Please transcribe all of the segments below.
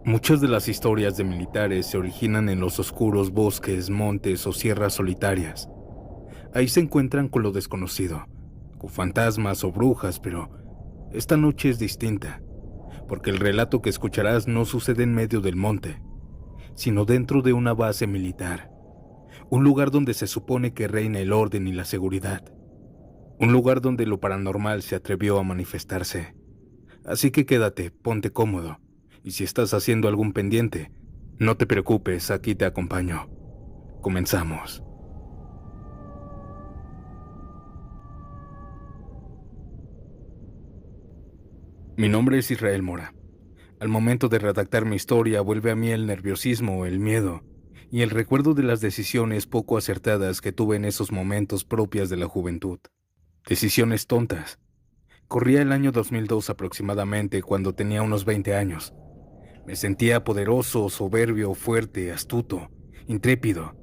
Muchas de las historias de militares se originan en los oscuros bosques, montes o sierras solitarias. Ahí se encuentran con lo desconocido, con fantasmas o brujas, pero esta noche es distinta, porque el relato que escucharás no sucede en medio del monte, sino dentro de una base militar, un lugar donde se supone que reina el orden y la seguridad, un lugar donde lo paranormal se atrevió a manifestarse. Así que quédate, ponte cómodo, y si estás haciendo algún pendiente, no te preocupes, aquí te acompaño. Comenzamos. Mi nombre es Israel Mora. Al momento de redactar mi historia vuelve a mí el nerviosismo, el miedo y el recuerdo de las decisiones poco acertadas que tuve en esos momentos propias de la juventud. Decisiones tontas. Corría el año 2002 aproximadamente cuando tenía unos 20 años. Me sentía poderoso, soberbio, fuerte, astuto, intrépido.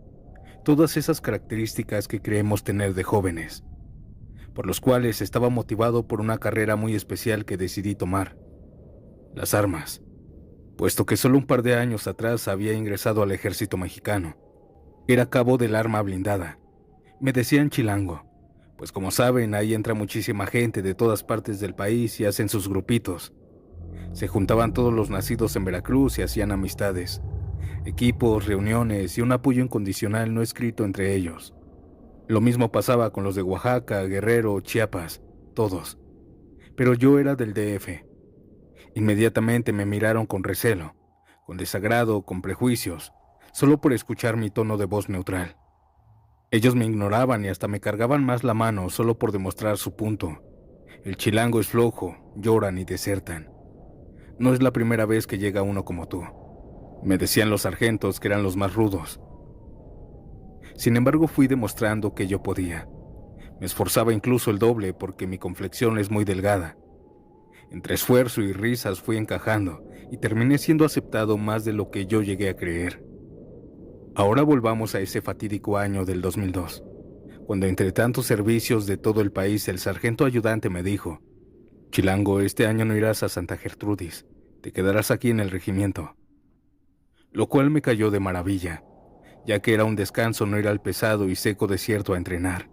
Todas esas características que creemos tener de jóvenes, por los cuales estaba motivado por una carrera muy especial que decidí tomar: las armas, puesto que solo un par de años atrás había ingresado al ejército mexicano. Era cabo del arma blindada. Me decían chilango, pues como saben, ahí entra muchísima gente de todas partes del país y hacen sus grupitos. Se juntaban todos los nacidos en Veracruz y hacían amistades, equipos, reuniones y un apoyo incondicional no escrito entre ellos. Lo mismo pasaba con los de Oaxaca, Guerrero, Chiapas, todos. Pero yo era del DF. Inmediatamente me miraron con recelo, con desagrado, con prejuicios, solo por escuchar mi tono de voz neutral. Ellos me ignoraban y hasta me cargaban más la mano solo por demostrar su punto. El chilango es flojo, lloran y desertan. No es la primera vez que llega uno como tú. Me decían los sargentos que eran los más rudos. Sin embargo, fui demostrando que yo podía. Me esforzaba incluso el doble porque mi complexión es muy delgada. Entre esfuerzo y risas fui encajando y terminé siendo aceptado más de lo que yo llegué a creer. Ahora volvamos a ese fatídico año del 2002, cuando entre tantos servicios de todo el país el sargento ayudante me dijo: Chilango, este año no irás a Santa Gertrudis, te quedarás aquí en el regimiento. Lo cual me cayó de maravilla, ya que era un descanso no ir al pesado y seco desierto a entrenar.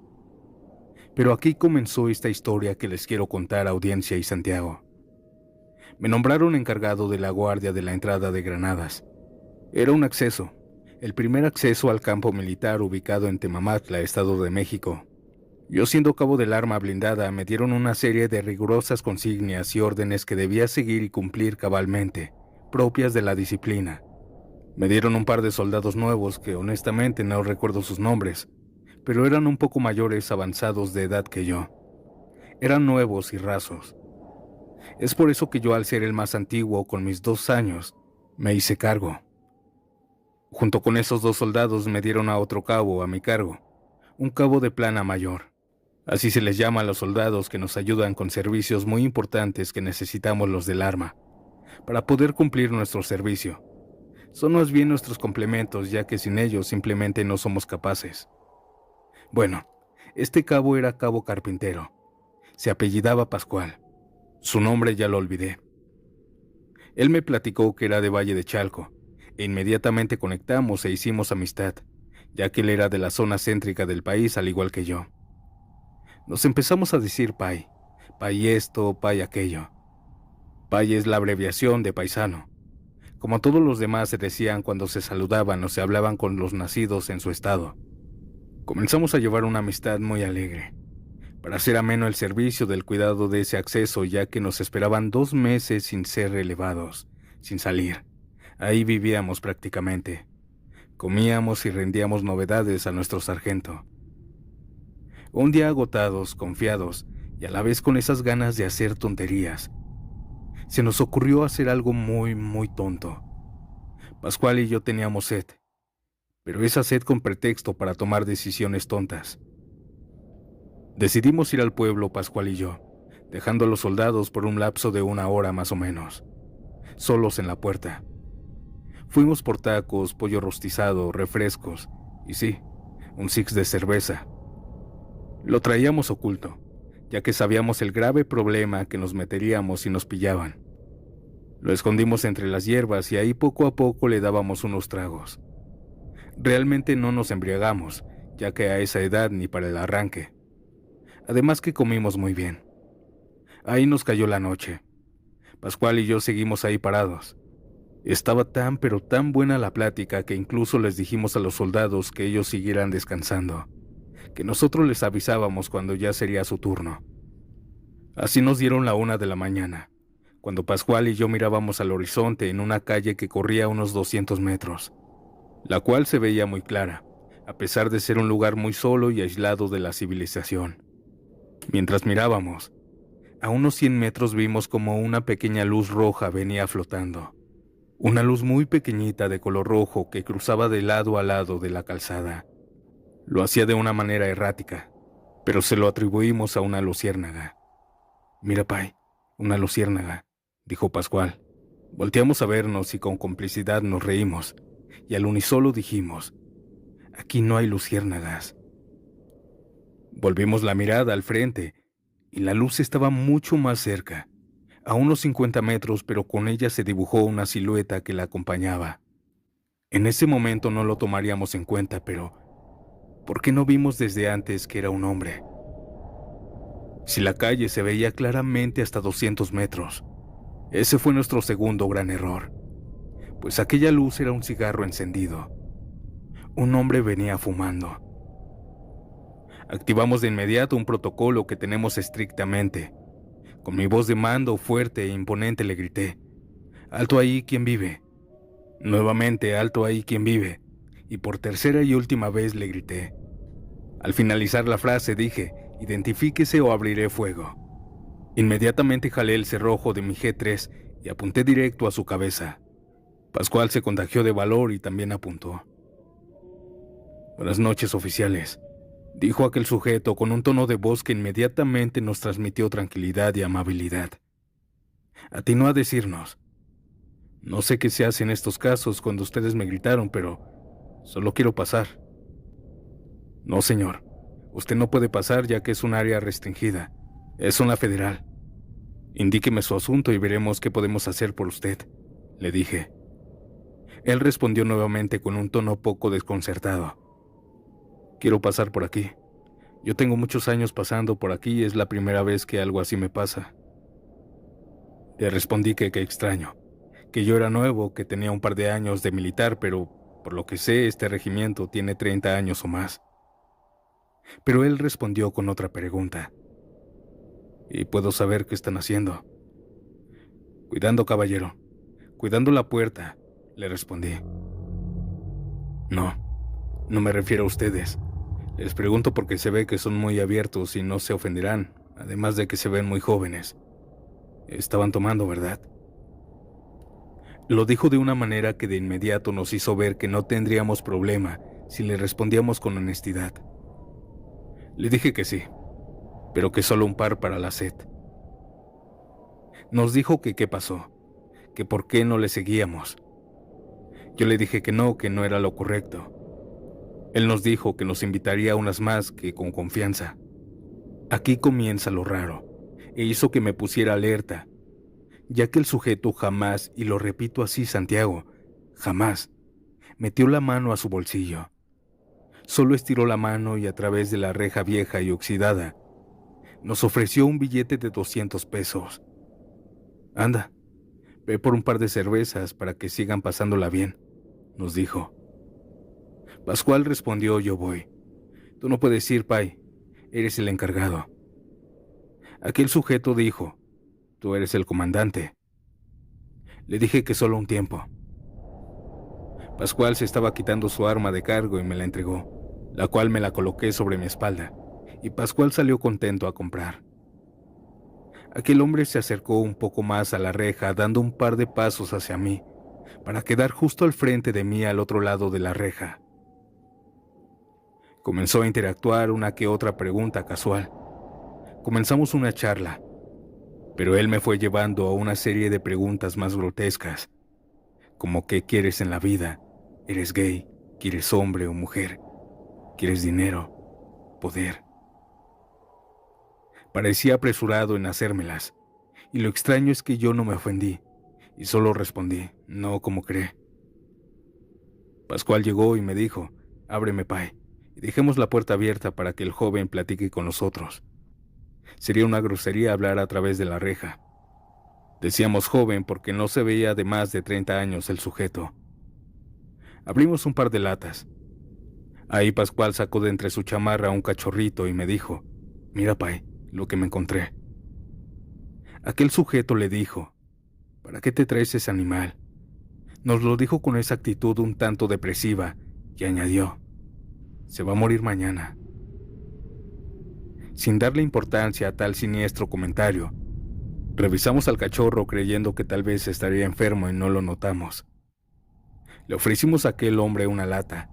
Pero aquí comenzó esta historia que les quiero contar a audiencia y Santiago. Me nombraron encargado de la guardia de la entrada de Granadas. Era un acceso, el primer acceso al campo militar ubicado en Temamatla, Estado de México. Yo, siendo cabo del arma blindada, me dieron una serie de rigurosas consignas y órdenes que debía seguir y cumplir cabalmente, propias de la disciplina. Me dieron un par de soldados nuevos que honestamente no recuerdo sus nombres, pero eran un poco mayores avanzados de edad que yo. Eran nuevos y rasos. Es por eso que yo, al ser el más antiguo con mis 2 años, me hice cargo. Junto con esos 2 soldados me dieron a otro cabo a mi cargo, un cabo de plana mayor. Así se les llama a los soldados que nos ayudan con servicios muy importantes que necesitamos los del arma, para poder cumplir nuestro servicio. Son más bien nuestros complementos, ya que sin ellos simplemente no somos capaces. Bueno, este cabo era cabo Carpintero. Se apellidaba Pascual. Su nombre ya lo olvidé. Él me platicó que era de Valle de Chalco, e inmediatamente conectamos e hicimos amistad, ya que él era de la zona céntrica del país al igual que yo. Nos empezamos a decir Pai, Pai esto, Pai aquello. Pai es la abreviación de paisano, como todos los demás se decían cuando se saludaban o se hablaban con los nacidos en su estado. Comenzamos a llevar una amistad muy alegre, para hacer ameno el servicio del cuidado de ese acceso, ya que nos esperaban 2 meses sin ser relevados, sin salir. Ahí vivíamos prácticamente. Comíamos y rendíamos novedades a nuestro sargento. Un día, agotados, confiados y a la vez con esas ganas de hacer tonterías, se nos ocurrió hacer algo muy, muy tonto. Pascual y yo teníamos sed, pero esa sed con pretexto para tomar decisiones tontas. Decidimos ir al pueblo, Pascual y yo, dejando a los soldados por un lapso de 1 hora más o menos, solos en la puerta. Fuimos por tacos, pollo rostizado, refrescos y sí, un six de cerveza. Lo traíamos oculto, ya que sabíamos el grave problema que nos meteríamos si nos pillaban. Lo escondimos entre las hierbas y ahí poco a poco le dábamos unos tragos. Realmente no nos embriagamos, ya que a esa edad ni para el arranque. Además que comimos muy bien. Ahí nos cayó la noche. Pascual y yo seguimos ahí parados. Estaba tan pero tan buena la plática que incluso les dijimos a los soldados que ellos siguieran descansando, que nosotros les avisábamos cuando ya sería su turno. Así nos dieron la 1 de la mañana, cuando Pascual y yo mirábamos al horizonte en una calle que corría unos 200 metros, la cual se veía muy clara, a pesar de ser un lugar muy solo y aislado de la civilización. Mientras mirábamos, a unos 100 metros vimos como una pequeña luz roja venía flotando. Una luz muy pequeñita de color rojo que cruzaba de lado a lado de la calzada. Lo hacía de una manera errática, pero se lo atribuimos a una luciérnaga. «Mira, Pai, una luciérnaga», dijo Pascual. Volteamos a vernos y con complicidad nos reímos, y al unísono dijimos: «Aquí no hay luciérnagas». Volvimos la mirada al frente, y la luz estaba mucho más cerca, a unos 50 metros, pero con ella se dibujó una silueta que la acompañaba. En ese momento no lo tomaríamos en cuenta, pero ¿por qué no vimos desde antes que era un hombre? Si la calle se veía claramente hasta 200 metros, ese fue nuestro segundo gran error, pues aquella luz era un cigarro encendido. Un hombre venía fumando. Activamos de inmediato un protocolo que tenemos estrictamente. Con mi voz de mando fuerte e imponente le grité: «¡Alto ahí, quien vive!». Nuevamente: «¡Alto ahí, quien vive!». Y por tercera y última vez le grité. Al finalizar la frase dije: «Identifíquese o abriré fuego». Inmediatamente jalé el cerrojo de mi G3 y apunté directo a su cabeza. Pascual se contagió de valor y también apuntó. «Buenas noches, oficiales», dijo aquel sujeto con un tono de voz que inmediatamente nos transmitió tranquilidad y amabilidad. Atinó a decirnos: «No sé qué se hace en estos casos cuando ustedes me gritaron, pero solo quiero pasar». «No, señor, usted no puede pasar ya que es un área restringida. Es una federal. Indíqueme su asunto y veremos qué podemos hacer por usted», le dije. Él respondió nuevamente con un tono poco desconcertado: «Quiero pasar por aquí. Yo tengo muchos años pasando por aquí y es la primera vez que algo así me pasa». Le respondí que qué extraño, que yo era nuevo, que tenía un par de años de militar, pero por lo que sé este regimiento tiene 30 años o más. Pero él respondió con otra pregunta: «¿Y puedo saber qué están haciendo?». «Cuidando, caballero, cuidando la puerta», le respondí. No me refiero a ustedes. Les pregunto porque se ve que son muy abiertos y no se ofenderán, además de que se ven muy jóvenes. Estaban tomando, ¿verdad?». Lo dijo de una manera que de inmediato nos hizo ver que no tendríamos problema si le respondíamos con honestidad. Le dije que sí, pero que solo un par para la sed. Nos dijo que qué pasó, que por qué no le seguíamos. Yo le dije que no era lo correcto. Él nos dijo que nos invitaría a unas más, que con confianza. Aquí comienza lo raro, e hizo que me pusiera alerta, ya que el sujeto jamás, y lo repito así, Santiago, jamás, metió la mano a su bolsillo. Solo estiró la mano y a través de la reja vieja y oxidada, nos ofreció un billete de 200 pesos. «Anda, ve por un par de cervezas para que sigan pasándola bien», nos dijo. Pascual respondió: «Yo voy. Tú no puedes ir, Pai. Eres el encargado». Aquel sujeto dijo: «Tú eres el comandante». Le dije que solo un tiempo. Pascual se estaba quitando su arma de cargo y me la entregó, la cual me la coloqué sobre mi espalda, y Pascual salió contento a comprar. Aquel hombre se acercó un poco más a la reja, dando un par de pasos hacia mí, para quedar justo al frente de mí al otro lado de la reja. Comenzó a interactuar una que otra pregunta casual. Comenzamos una charla, pero él me fue llevando a una serie de preguntas más grotescas, como ¿qué quieres en la vida? ¿Eres gay? ¿Quieres hombre o mujer? ¿Quieres dinero? ¿Poder? Parecía apresurado en hacérmelas, y lo extraño es que yo no me ofendí, y solo respondí, no como cree. Pascual llegó y me dijo, ábreme, Pai, y dejemos la puerta abierta para que el joven platique con nosotros. Sería una grosería hablar a través de la reja. Decíamos joven porque no se veía de más de 30 años el sujeto. Abrimos un par de latas. Ahí Pascual sacó de entre su chamarra un cachorrito y me dijo, mira, Pai, lo que me encontré. Aquel sujeto le dijo, ¿para qué te traes ese animal? Nos lo dijo con esa actitud un tanto depresiva y añadió, se va a morir mañana. Sin darle importancia a tal siniestro comentario, revisamos al cachorro creyendo que tal vez estaría enfermo y no lo notamos. Le ofrecimos a aquel hombre una lata,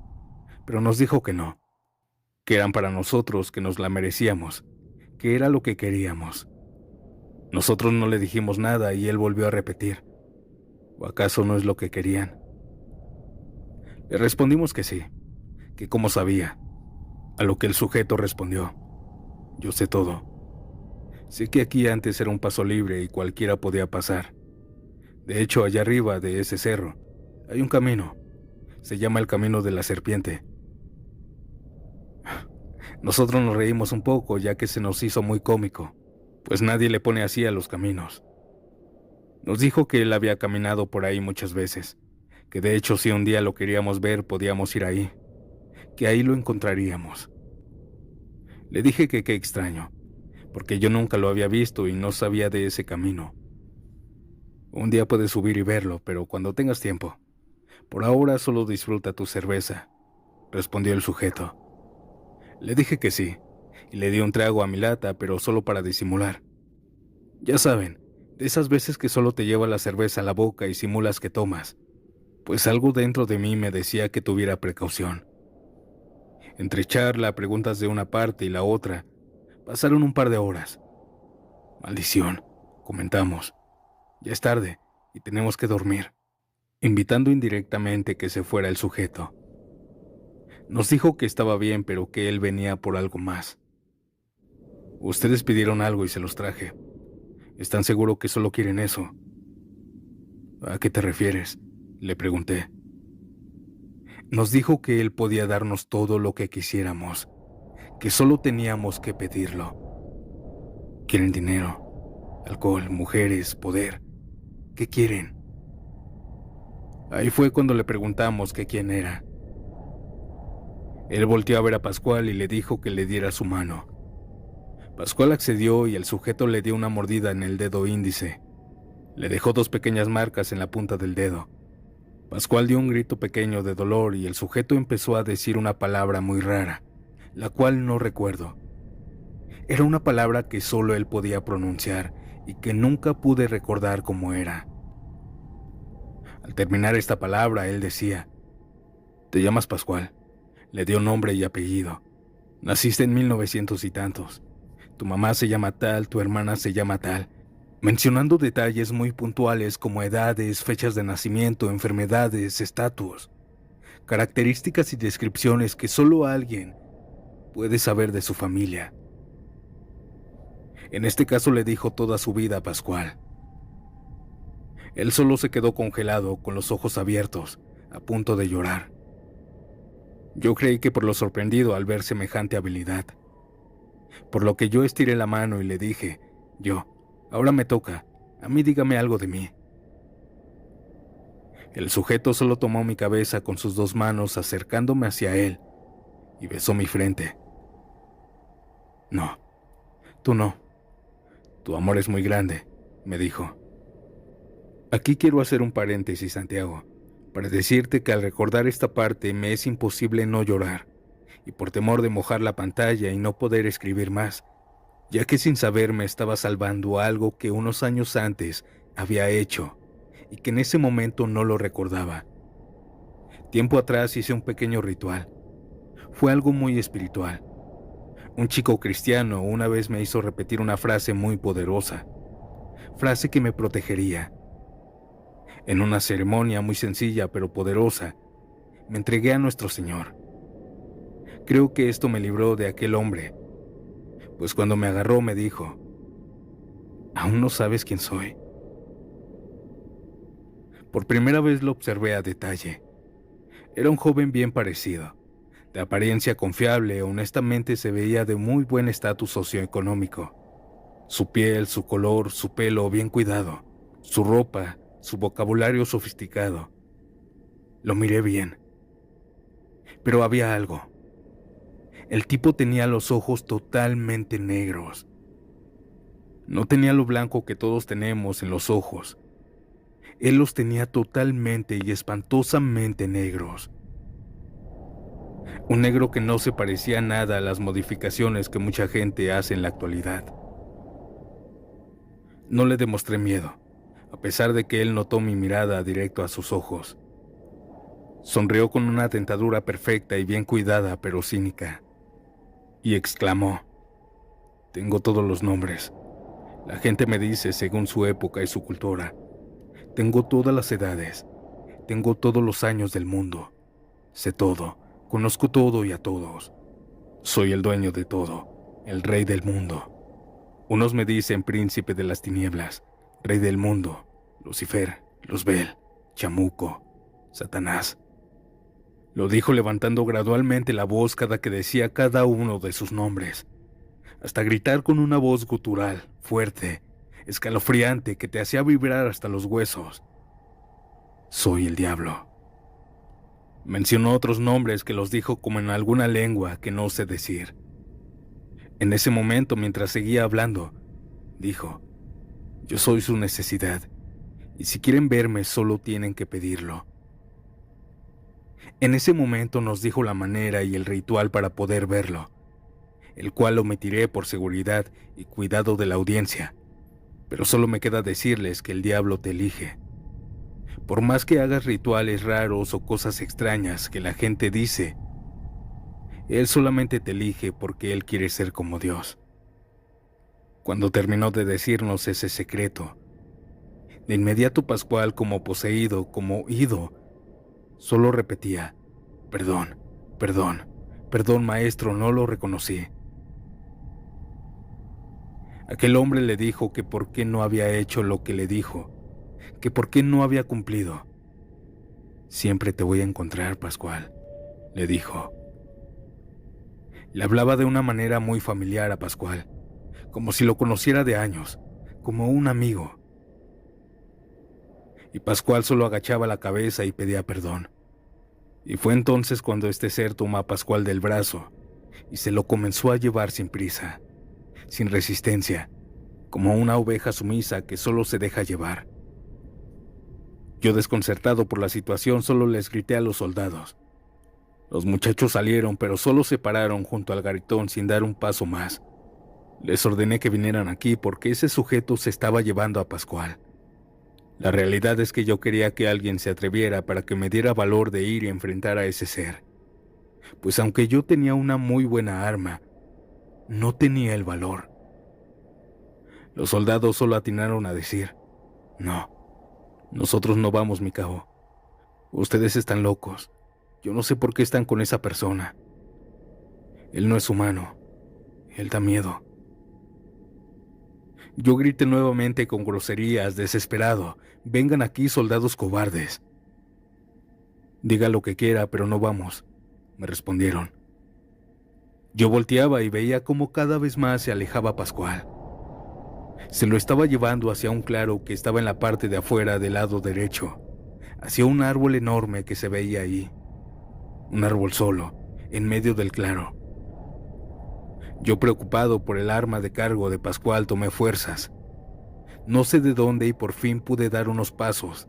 pero nos dijo que no, que eran para nosotros, que nos la merecíamos, que era lo que queríamos. Nosotros no le dijimos nada y él volvió a repetir, ¿o acaso no es lo que querían? Le respondimos que sí, que cómo sabía, a lo que el sujeto respondió, yo sé todo. Sé que aquí antes era un paso libre y cualquiera podía pasar. De hecho, allá arriba de ese cerro hay un camino. Se llama el Camino de la Serpiente. Nosotros nos reímos un poco ya que se nos hizo muy cómico, pues nadie le pone así a los caminos. Nos dijo que él había caminado por ahí muchas veces, que de hecho si un día lo queríamos ver podíamos ir ahí, que ahí lo encontraríamos. Le dije que qué extraño, porque yo nunca lo había visto y no sabía de ese camino. Un día puedes subir y verlo, pero cuando tengas tiempo. Por ahora solo disfruta tu cerveza, respondió el sujeto. Le dije que sí, y le di un trago a mi lata, pero solo para disimular. Ya saben, de esas veces que solo te lleva la cerveza a la boca y simulas que tomas, pues algo dentro de mí me decía que tuviera precaución. Entre charla, preguntas de una parte y la otra, pasaron un par de horas. Maldición, comentamos. Ya es tarde y tenemos que dormir, invitando indirectamente que se fuera el sujeto. Nos dijo que estaba bien, pero que él venía por algo más. Ustedes pidieron algo y se los traje. ¿Están seguros que solo quieren eso? ¿A qué te refieres?, le pregunté. Nos dijo que él podía darnos todo lo que quisiéramos, que solo teníamos que pedirlo. ¿Quieren dinero, alcohol, mujeres, poder? ¿Qué quieren? Ahí fue cuando le preguntamos que quién era. Él volteó a ver a Pascual y le dijo que le diera su mano. Pascual accedió y el sujeto le dio una mordida en el dedo índice. Le dejó 2 pequeñas marcas en la punta del dedo. Pascual dio un grito pequeño de dolor y el sujeto empezó a decir una palabra muy rara, la cual no recuerdo. Era una palabra que solo él podía pronunciar y que nunca pude recordar cómo era. Al terminar esta palabra, él decía, «¿Te llamas Pascual?» Le dio nombre y apellido. «Naciste en 1900 y tantos. Tu mamá se llama tal, tu hermana se llama tal», mencionando detalles muy puntuales como edades, fechas de nacimiento, enfermedades, estatus, características y descripciones que solo alguien puede saber de su familia. En este caso le dijo toda su vida a Pascual. Él solo se quedó congelado, con los ojos abiertos, a punto de llorar. Yo creí que por lo sorprendido al ver semejante habilidad, por lo que yo estiré la mano y le dije, ahora me toca, a mí dígame algo de mí. El sujeto solo tomó mi cabeza con sus 2 manos acercándome hacia él y besó mi frente. No, tú no. Tu amor es muy grande, me dijo. Aquí quiero hacer un paréntesis, Santiago, para decirte que al recordar esta parte me es imposible no llorar, y por temor de mojar la pantalla y no poder escribir más, ya que sin saber me estaba salvando algo que unos años antes había hecho y que en ese momento no lo recordaba. Tiempo atrás hice un pequeño ritual. Fue algo muy espiritual. Un chico cristiano una vez me hizo repetir una frase muy poderosa, frase que me protegería. En una ceremonia muy sencilla pero poderosa, me entregué a nuestro Señor. Creo que esto me libró de aquel hombre, pues cuando me agarró me dijo, ¿aún no sabes quién soy? Por primera vez lo observé a detalle. Era un joven bien parecido, de apariencia confiable. Honestamente se veía de muy buen estatus socioeconómico. Su piel, su color, su pelo bien cuidado, su ropa, su vocabulario sofisticado. Lo miré bien. Pero había algo. El tipo tenía los ojos totalmente negros. No tenía lo blanco que todos tenemos en los ojos. Él los tenía totalmente y espantosamente negros. Un negro que no se parecía nada a las modificaciones que mucha gente hace en la actualidad. No le demostré miedo, a pesar de que él notó mi mirada directo a sus ojos. Sonrió con una dentadura perfecta y bien cuidada, pero cínica, y exclamó: «Tengo todos los nombres. La gente me dice según su época y su cultura. Tengo todas las edades. Tengo todos los años del mundo. Sé todo, conozco todo y a todos. Soy el dueño de todo, el rey del mundo. Unos me dicen príncipe de las tinieblas, rey del mundo, Lucifer, Luzbel, Chamuco, Satanás». Lo dijo levantando gradualmente la voz cada que decía cada uno de sus nombres, hasta gritar con una voz gutural, fuerte, escalofriante, que te hacía vibrar hasta los huesos: «Soy el diablo». Mencionó otros nombres que los dijo como en alguna lengua que no sé decir. En ese momento, mientras seguía hablando, dijo: «Yo soy su necesidad, y si quieren verme solo tienen que pedirlo». En ese momento nos dijo la manera y el ritual para poder verlo, el cual omitiré por seguridad y cuidado de la audiencia, pero solo me queda decirles que el diablo te elige. Por más que hagas rituales raros o cosas extrañas que la gente dice, él solamente te elige porque él quiere ser como Dios. Cuando terminó de decirnos ese secreto, de inmediato Pascual, como poseído, como ido, solo repetía: «Perdón, perdón, perdón, maestro, no lo reconocí». Aquel hombre le dijo que por qué no había hecho lo que le dijo, que por qué no había cumplido. «Siempre te voy a encontrar, Pascual», le dijo. Le hablaba de una manera muy familiar a Pascual, como si lo conociera de años, como un amigo. Y Pascual solo agachaba la cabeza y pedía perdón. Y fue entonces cuando este ser tomó a Pascual del brazo y se lo comenzó a llevar sin prisa, sin resistencia, como una oveja sumisa que solo se deja llevar. Yo, desconcertado por la situación, solo les grité a los soldados. Los muchachos salieron, pero solo se pararon junto al garitón sin dar un paso más. Les ordené que vinieran aquí porque ese sujeto se estaba llevando a Pascual. La realidad es que yo quería que alguien se atreviera para que me diera valor de ir y enfrentar a ese ser. Pues aunque yo tenía una muy buena arma, no tenía el valor. Los soldados solo atinaron a decir: «No, nosotros no vamos, mi cabo. Ustedes están locos. Yo no sé por qué están con esa persona. Él no es humano. Él da miedo». Yo grité nuevamente con groserías, desesperado: «Vengan aquí, soldados cobardes». «Diga lo que quiera, pero no vamos», me respondieron. Yo volteaba y veía cómo cada vez más se alejaba Pascual. Se lo estaba llevando hacia un claro que estaba en la parte de afuera del lado derecho, hacia un árbol enorme que se veía ahí. Un árbol solo, en medio del claro. Yo, preocupado por el arma de cargo de Pascual, tomé fuerzas. No sé de dónde y por fin pude dar unos pasos.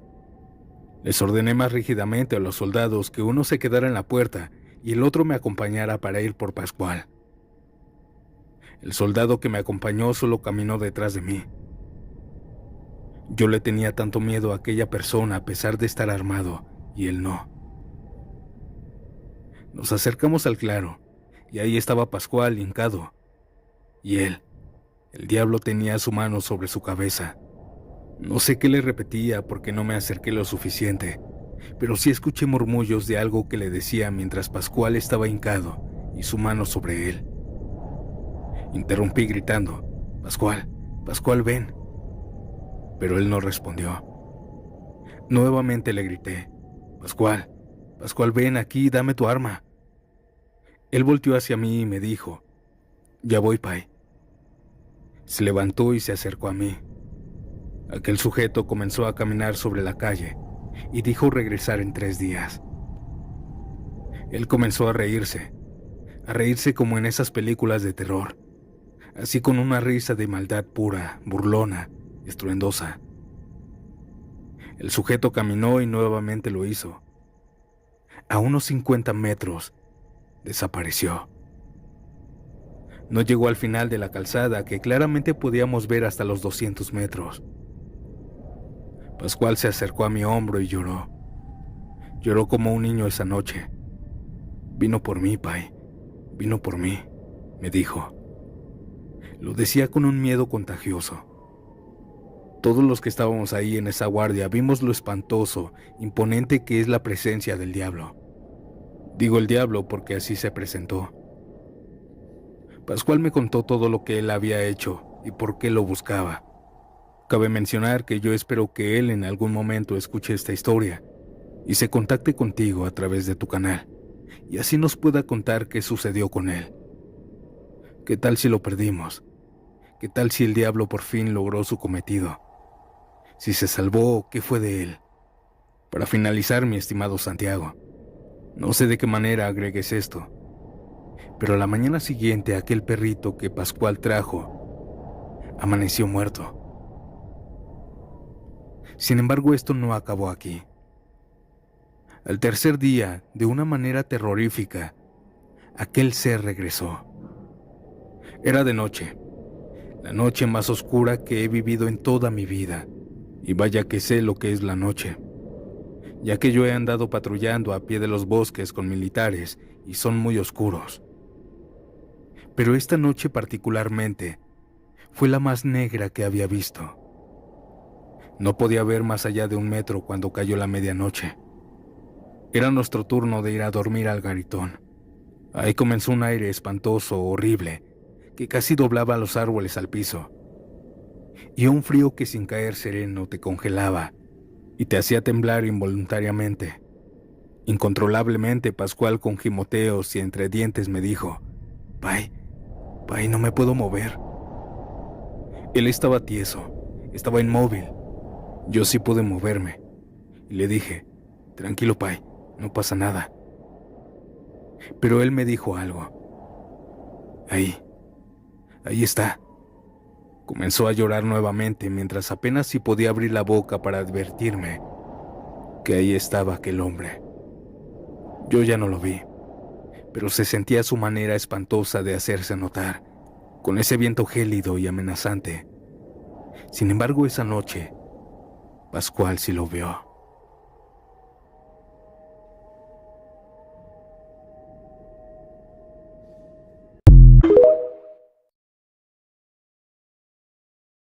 Les ordené más rígidamente a los soldados que uno se quedara en la puerta y el otro me acompañara para ir por Pascual. El soldado que me acompañó solo caminó detrás de mí. Yo le tenía tanto miedo a aquella persona a pesar de estar armado, y él no. Nos acercamos al claro, y ahí estaba Pascual hincado, y él, el diablo, tenía su mano sobre su cabeza. No sé qué le repetía porque no me acerqué lo suficiente, pero sí escuché murmullos de algo que le decía mientras Pascual estaba hincado y su mano sobre él. Interrumpí gritando: «Pascual, Pascual, ven». Pero él no respondió. Nuevamente le grité: Pascual, Pascual, ven aquí, dame tu arma. Él volteó hacia mí y me dijo: Ya voy, Pai. Se levantó y se acercó a mí. Aquel sujeto comenzó a caminar sobre la calle y dijo regresar en 3 días. Él comenzó a reírse como en esas películas de terror, así con una risa de maldad pura, burlona, estruendosa. El sujeto caminó y nuevamente lo hizo. A unos 50 metros, desapareció. No llegó al final de la calzada, que claramente podíamos ver hasta los 200 metros. Pascual se acercó a mi hombro y lloró. Lloró como un niño esa noche. Vino por mí, Pai. Vino por mí, me dijo. Lo decía con un miedo contagioso. Todos los que estábamos ahí en esa guardia vimos lo espantoso, imponente que es la presencia del diablo. Digo el diablo porque así se presentó. Pascual me contó todo lo que él había hecho y por qué lo buscaba. Cabe mencionar que yo espero que él en algún momento escuche esta historia y se contacte contigo a través de tu canal, y así nos pueda contar qué sucedió con él. ¿Qué tal si lo perdimos? ¿Qué tal si el diablo por fin logró su cometido? Si se salvó, ¿qué fue de él? Para finalizar, mi estimado Santiago, no sé de qué manera agregues esto, pero a la mañana siguiente aquel perrito que Pascual trajo amaneció muerto. Sin embargo, esto no acabó aquí. Al tercer día, de una manera terrorífica, aquel ser regresó. Era de noche, la noche más oscura que he vivido en toda mi vida, y vaya que sé lo que es la noche, ya que yo he andado patrullando a pie de los bosques con militares y son muy oscuros. Pero esta noche particularmente fue la más negra que había visto. No podía ver más allá de 1 metro cuando cayó la medianoche. Era nuestro turno de ir a dormir al garitón. Ahí comenzó un aire espantoso, horrible, que casi doblaba los árboles al piso, y un frío que sin caer sereno te congelaba y te hacía temblar involuntariamente. Incontrolablemente, Pascual, con gimoteos y entre dientes, me dijo: Pai, Pai, no me puedo mover. Él estaba tieso, estaba inmóvil. Yo sí pude moverme, y le dije: Tranquilo, Pai, no pasa nada. Pero él me dijo algo. Ahí está. Comenzó a llorar nuevamente mientras apenas si podía abrir la boca para advertirme que ahí estaba aquel hombre. Yo ya no lo vi, pero se sentía su manera espantosa de hacerse notar, con ese viento gélido y amenazante. Sin embargo, esa noche, Pascual sí lo vio.